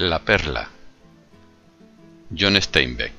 La perla. John Steinbeck.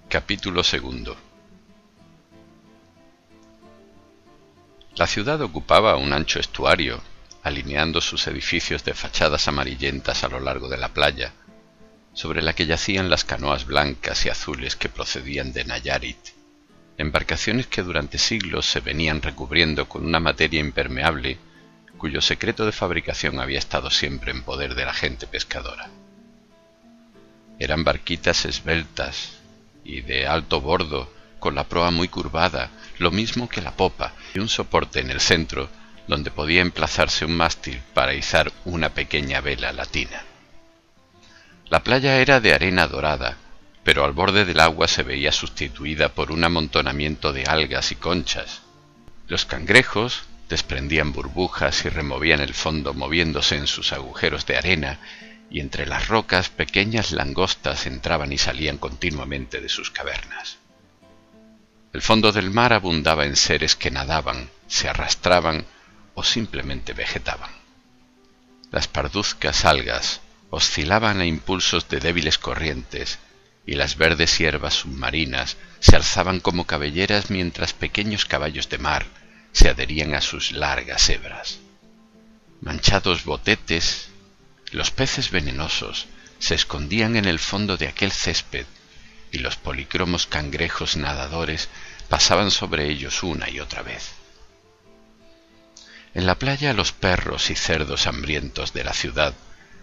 Capítulo 2. La ciudad ocupaba un ancho estuario, alineando sus edificios de fachadas amarillentas a lo largo de la playa, sobre la que yacían las canoas blancas y azules que procedían de Nayarit, embarcaciones que durante siglos se venían recubriendo con una materia impermeable cuyo secreto de fabricación había estado siempre en poder de la gente pescadora. Eran barquitas esbeltas y de alto bordo, con la proa muy curvada, lo mismo que la popa, y un soporte en el centro donde podía emplazarse un mástil para izar una pequeña vela latina. La playa era de arena dorada, pero al borde del agua se veía sustituida por un amontonamiento de algas y conchas. Los cangrejos desprendían burbujas y removían el fondo moviéndose en sus agujeros de arena, y entre las rocas pequeñas langostas entraban y salían continuamente de sus cavernas. El fondo del mar abundaba en seres que nadaban, se arrastraban o simplemente vegetaban. Las parduzcas algas oscilaban a impulsos de débiles corrientes, y las verdes hierbas submarinas se alzaban como cabelleras mientras pequeños caballos de mar se adherían a sus largas hebras. Manchados botetes, los peces venenosos se escondían en el fondo de aquel césped, y los policromos cangrejos nadadores pasaban sobre ellos una y otra vez. En la playa los perros y cerdos hambrientos de la ciudad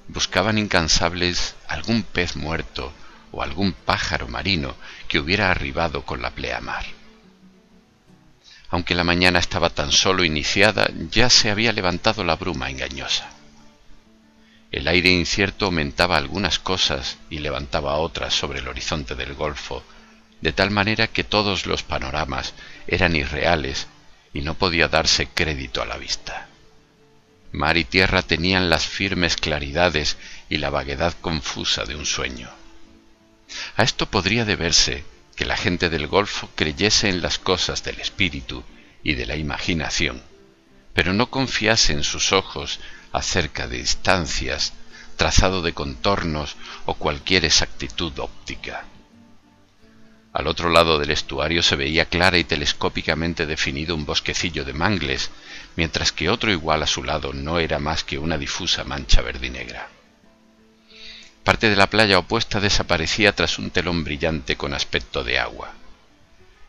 buscaban incansables algún pez muerto o algún pájaro marino que hubiera arribado con la pleamar. Aunque la mañana estaba tan solo iniciada, ya se había levantado la bruma engañosa. El aire incierto aumentaba algunas cosas y levantaba otras sobre el horizonte del golfo, de tal manera que todos los panoramas eran irreales y no podía darse crédito a la vista. Mar y tierra tenían las firmes claridades y la vaguedad confusa de un sueño. A esto podría deberse que la gente del Golfo creyese en las cosas del espíritu y de la imaginación, pero no confiase en sus ojos acerca de distancias, trazado de contornos o cualquier exactitud óptica. Al otro lado del estuario se veía clara y telescópicamente definido un bosquecillo de mangles, mientras que otro igual a su lado no era más que una difusa mancha verdinegra. Parte de la playa opuesta desaparecía tras un telón brillante con aspecto de agua.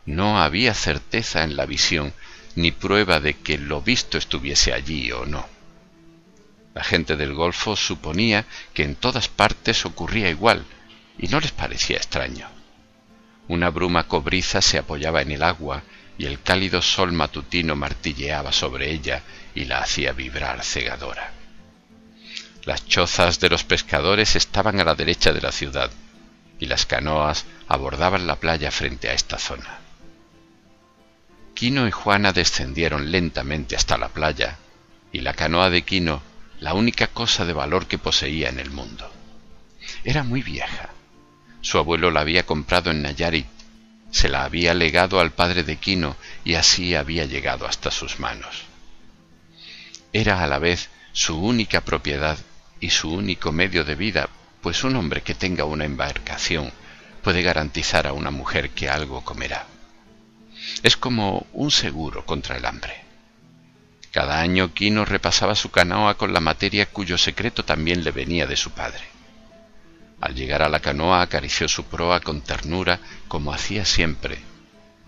No había certeza en la visión ni prueba de que lo visto estuviese allí o no. La gente del Golfo suponía que en todas partes ocurría igual y no les parecía extraño. Una bruma cobriza se apoyaba en el agua y el cálido sol matutino martilleaba sobre ella y la hacía vibrar cegadora. Las chozas de los pescadores estaban a la derecha de la ciudad, y las canoas abordaban la playa frente a esta zona. Quino y Juana descendieron lentamente hasta la playa, y la canoa de Quino, la única cosa de valor que poseía en el mundo. Era muy vieja. Su abuelo la había comprado en Nayarit, se la había legado al padre de Quino y así había llegado hasta sus manos. Era a la vez su única propiedad y su único medio de vida, pues un hombre que tenga una embarcación puede garantizar a una mujer que algo comerá. Es como un seguro contra el hambre. Cada año Quino repasaba su canoa con la materia cuyo secreto también le venía de su padre. Al llegar a la canoa acarició su proa con ternura como hacía siempre.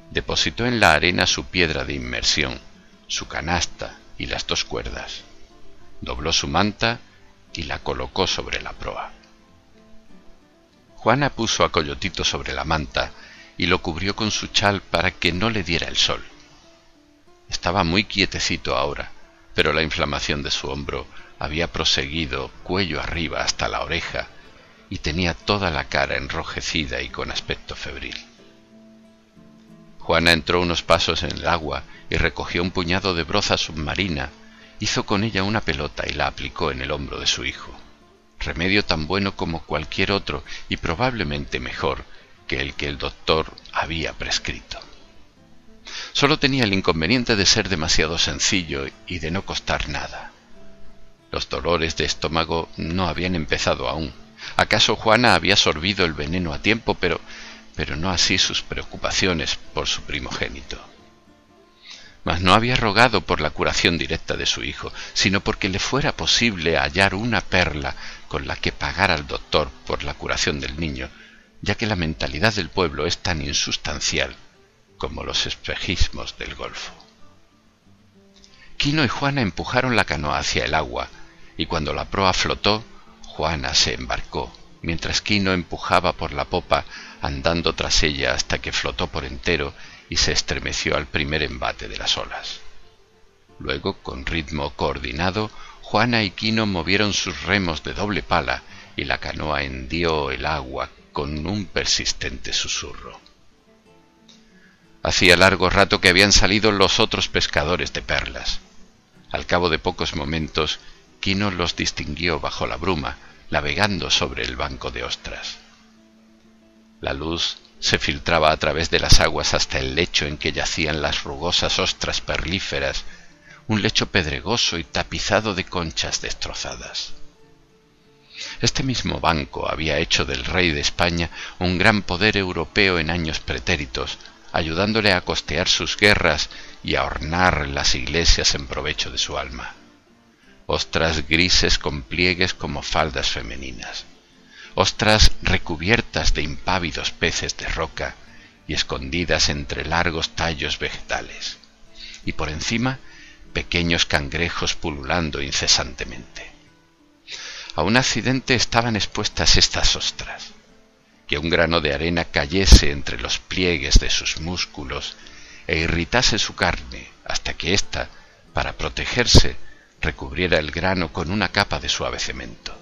Depositó en la arena su piedra de inmersión, su canasta y las 2 cuerdas. Dobló su manta y la colocó sobre la proa. Juana puso a Coyotito sobre la manta y lo cubrió con su chal para que no le diera el sol. Estaba muy quietecito ahora, pero la inflamación de su hombro había proseguido cuello arriba hasta la oreja y tenía toda la cara enrojecida y con aspecto febril. Juana entró unos pasos en el agua y recogió un puñado de broza submarina, hizo con ella una pelota y la aplicó en el hombro de su hijo. Remedio tan bueno como cualquier otro y probablemente mejor que el doctor había prescrito. Solo tenía el inconveniente de ser demasiado sencillo y de no costar nada. Los dolores de estómago no habían empezado aún. ¿Acaso Juana había sorbido el veneno a tiempo, pero no así sus preocupaciones por su primogénito? Mas no había rogado por la curación directa de su hijo, sino porque le fuera posible hallar una perla con la que pagar al doctor por la curación del niño, ya que la mentalidad del pueblo es tan insustancial como los espejismos del Golfo. Quino y Juana empujaron la canoa hacia el agua, y cuando la proa flotó, Juana se embarcó, mientras Quino empujaba por la popa, andando tras ella hasta que flotó por entero y se estremeció al primer embate de las olas. Luego, con ritmo coordinado, Juana y Quino movieron sus remos de doble pala y la canoa hendió el agua con un persistente susurro. Hacía largo rato que habían salido los otros pescadores de perlas. Al cabo de pocos momentos, Quino los distinguió bajo la bruma, navegando sobre el banco de ostras. La luz se filtraba a través de las aguas hasta el lecho en que yacían las rugosas ostras perlíferas, un lecho pedregoso y tapizado de conchas destrozadas. Este mismo banco había hecho del rey de España un gran poder europeo en años pretéritos, ayudándole a costear sus guerras y a ornar las iglesias en provecho de su alma. Ostras grises con pliegues como faldas femeninas, ostras recubiertas de impávidos peces de roca y escondidas entre largos tallos vegetales, y por encima pequeños cangrejos pululando incesantemente. A un accidente estaban expuestas estas ostras. Que un grano de arena cayese entre los pliegues de sus músculos e irritase su carne hasta que ésta, para protegerse, recubriera el grano con una capa de suave cemento.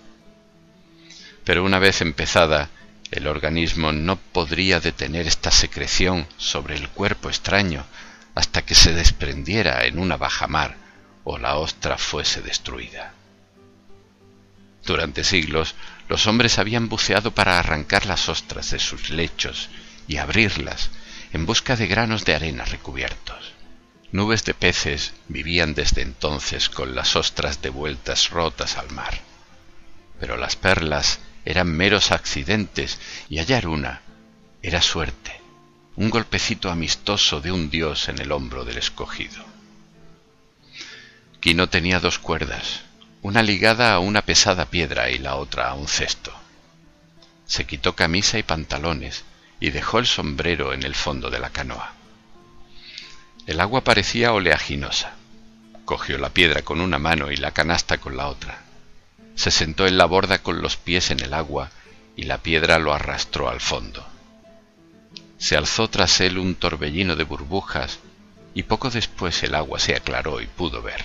Pero una vez empezada, el organismo no podría detener esta secreción sobre el cuerpo extraño hasta que se desprendiera en una bajamar o la ostra fuese destruida. Durante siglos, los hombres habían buceado para arrancar las ostras de sus lechos y abrirlas en busca de granos de arena recubiertos. Nubes de peces vivían desde entonces con las ostras devueltas rotas al mar. Pero las perlas eran meros accidentes y hallar una era suerte, un golpecito amistoso de un dios en el hombro del escogido. Quino tenía 2 cuerdas, una ligada a una pesada piedra y la otra a un cesto. Se quitó camisa y pantalones y dejó el sombrero en el fondo de la canoa. El agua parecía oleaginosa. Cogió la piedra con una mano y la canasta con la otra. Se sentó en la borda con los pies en el agua y la piedra lo arrastró al fondo. Se alzó tras él un torbellino de burbujas y poco después el agua se aclaró y pudo ver.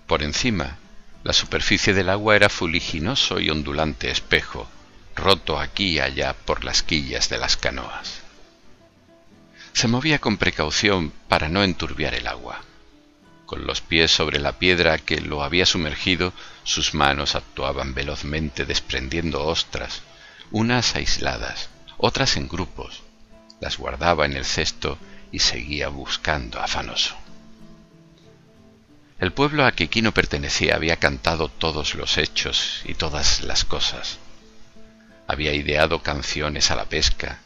Por encima, la superficie del agua era fuliginoso y ondulante espejo, roto aquí y allá por las quillas de las canoas. Se movía con precaución para no enturbiar el agua. Con los pies sobre la piedra que lo había sumergido, sus manos actuaban velozmente desprendiendo ostras, unas aisladas, otras en grupos. Las guardaba en el cesto y seguía buscando afanoso. El pueblo a que Quino pertenecía había cantado todos los hechos y todas las cosas. Había ideado canciones a la pesca,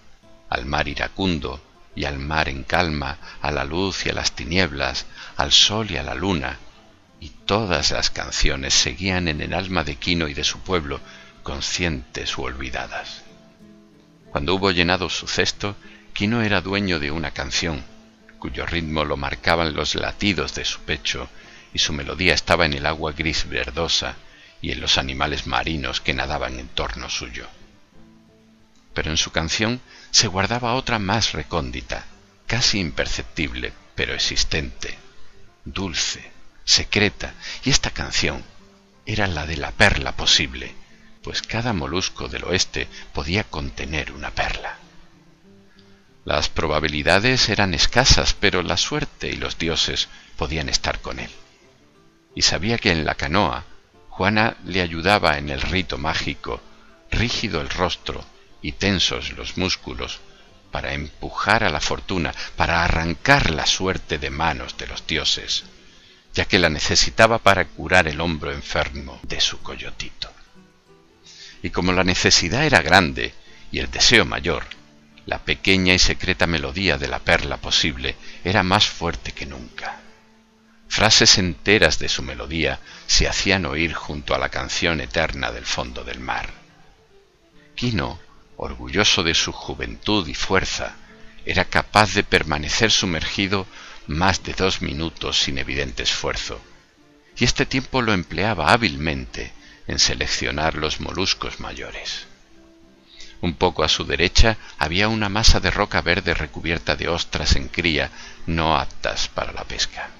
al mar iracundo y al mar en calma, a la luz y a las tinieblas, al sol y a la luna, y todas las canciones seguían en el alma de Quino y de su pueblo, conscientes u olvidadas. Cuando hubo llenado su cesto, Quino era dueño de una canción, cuyo ritmo lo marcaban los latidos de su pecho, y su melodía estaba en el agua gris verdosa y en los animales marinos que nadaban en torno suyo. Pero en su canción se guardaba otra más recóndita, casi imperceptible, pero existente, dulce, secreta, y esta canción era la de la perla posible, pues cada molusco del oeste podía contener una perla. Las probabilidades eran escasas, pero la suerte y los dioses podían estar con él. Y sabía que en la canoa Juana le ayudaba en el rito mágico, rígido el rostro y tensos los músculos, para empujar a la fortuna, para arrancar la suerte de manos de los dioses, ya que la necesitaba para curar el hombro enfermo de su coyotito. Y como la necesidad era grande y el deseo mayor, la pequeña y secreta melodía de la perla posible era más fuerte que nunca. Frases enteras de su melodía se hacían oír junto a la canción eterna del fondo del mar. Quino, orgulloso de su juventud y fuerza, era capaz de permanecer sumergido más de 2 minutos sin evidente esfuerzo, y este tiempo lo empleaba hábilmente en seleccionar los moluscos mayores. Un poco a su derecha había una masa de roca verde recubierta de ostras en cría no aptas para la pesca.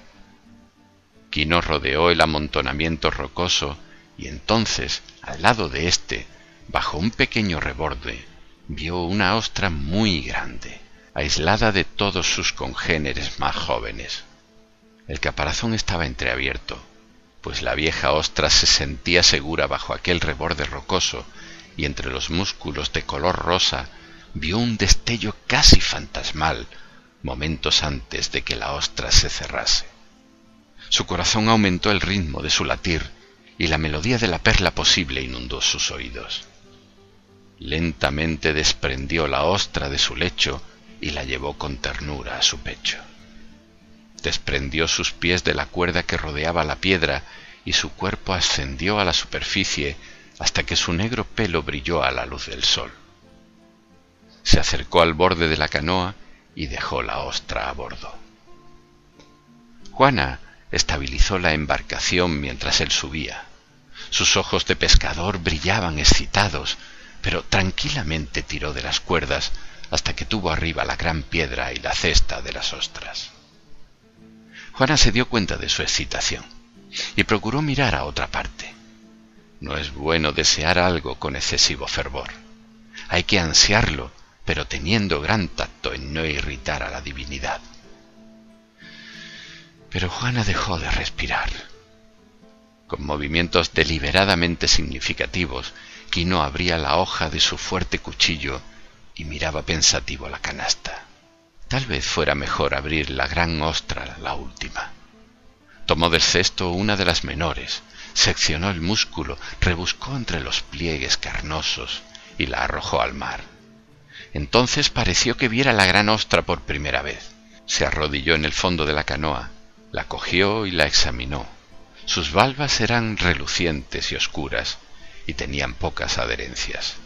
Quino rodeó el amontonamiento rocoso y entonces, al lado de éste, bajo un pequeño reborde, vio una ostra muy grande, aislada de todos sus congéneres más jóvenes. El caparazón estaba entreabierto, pues la vieja ostra se sentía segura bajo aquel reborde rocoso y entre los músculos de color rosa vio un destello casi fantasmal momentos antes de que la ostra se cerrase. Su corazón aumentó el ritmo de su latir y la melodía de la perla posible inundó sus oídos. Lentamente desprendió la ostra de su lecho y la llevó con ternura a su pecho. Desprendió sus pies de la cuerda que rodeaba la piedra y su cuerpo ascendió a la superficie hasta que su negro pelo brilló a la luz del sol. Se acercó al borde de la canoa y dejó la ostra a bordo. Juana estabilizó la embarcación mientras él subía. Sus ojos de pescador brillaban excitados, pero tranquilamente tiró de las cuerdas hasta que tuvo arriba la gran piedra y la cesta de las ostras. Juana se dio cuenta de su excitación y procuró mirar a otra parte. No es bueno desear algo con excesivo fervor. Hay que ansiarlo, pero teniendo gran tacto en no irritar a la divinidad. Pero Juana dejó de respirar. Con movimientos deliberadamente significativos, Quino abría la hoja de su fuerte cuchillo y miraba pensativo la canasta. Tal vez fuera mejor abrir la gran ostra, la última. Tomó del cesto una de las menores, seccionó el músculo, rebuscó entre los pliegues carnosos y la arrojó al mar. Entonces pareció que viera la gran ostra por primera vez. Se arrodilló en el fondo de la canoa, la cogió y la examinó. Sus valvas eran relucientes y oscuras y tenían pocas adherencias.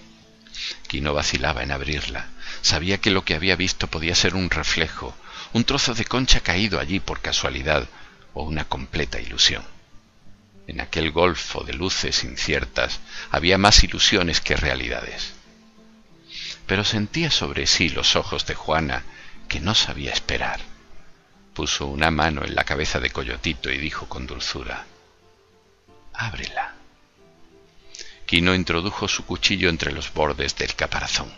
Quino vacilaba en abrirla. Sabía que lo que había visto podía ser un reflejo, un trozo de concha caído allí por casualidad o una completa ilusión. En aquel golfo de luces inciertas había más ilusiones que realidades. Pero sentía sobre sí los ojos de Juana que no sabía esperar. Puso una mano en la cabeza de Coyotito y dijo con dulzura: «Ábrela». Quino introdujo su cuchillo entre los bordes del caparazón.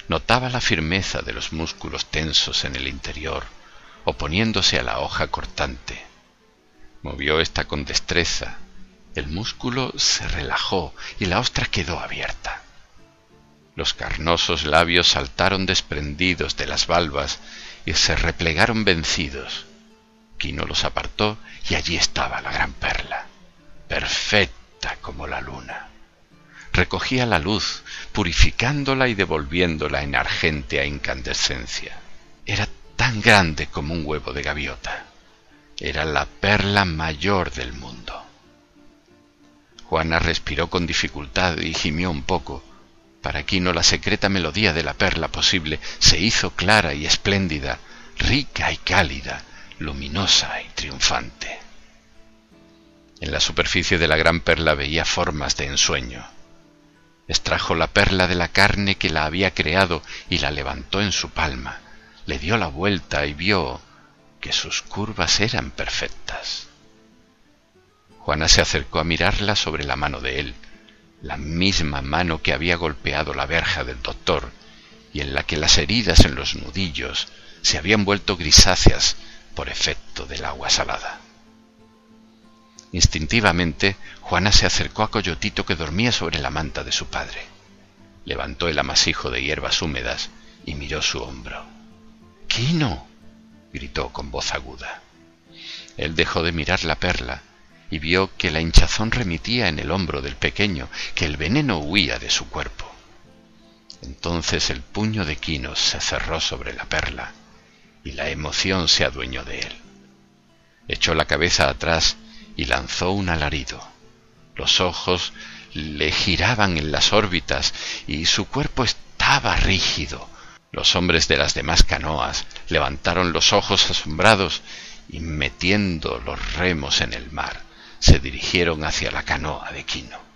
Notaba la firmeza de los músculos tensos en el interior, oponiéndose a la hoja cortante. Movió esta con destreza. El músculo se relajó y la ostra quedó abierta. Los carnosos labios saltaron desprendidos de las valvas y se replegaron vencidos. Quino los apartó y allí estaba la gran perla, perfecta como la luna. Recogía la luz, purificándola y devolviéndola en argéntea incandescencia. Era tan grande como un huevo de gaviota. Era la perla mayor del mundo. Juana respiró con dificultad y gimió un poco. Para Quino la secreta melodía de la perla posible se hizo clara y espléndida, rica y cálida, luminosa y triunfante. En la superficie de la gran perla veía formas de ensueño. Extrajo la perla de la carne que la había creado y la levantó en su palma. Le dio la vuelta y vio que sus curvas eran perfectas. Juana se acercó a mirarla sobre la mano de él, la misma mano que había golpeado la verja del doctor y en la que las heridas en los nudillos se habían vuelto grisáceas por efecto del agua salada. Instintivamente, Juana se acercó a Coyotito que dormía sobre la manta de su padre. Levantó el amasijo de hierbas húmedas y miró su hombro. «¡Quino!», gritó con voz aguda. Él dejó de mirar la perla y vio que la hinchazón remitía en el hombro del pequeño, que el veneno huía de su cuerpo. Entonces el puño de Kinos se cerró sobre la perla y la emoción se adueñó de él. Echó la cabeza atrás y lanzó un alarido. Los ojos le giraban en las órbitas y su cuerpo estaba rígido. Los hombres de las demás canoas levantaron los ojos asombrados y, metiendo los remos en el mar, se dirigieron hacia la canoa de Kino.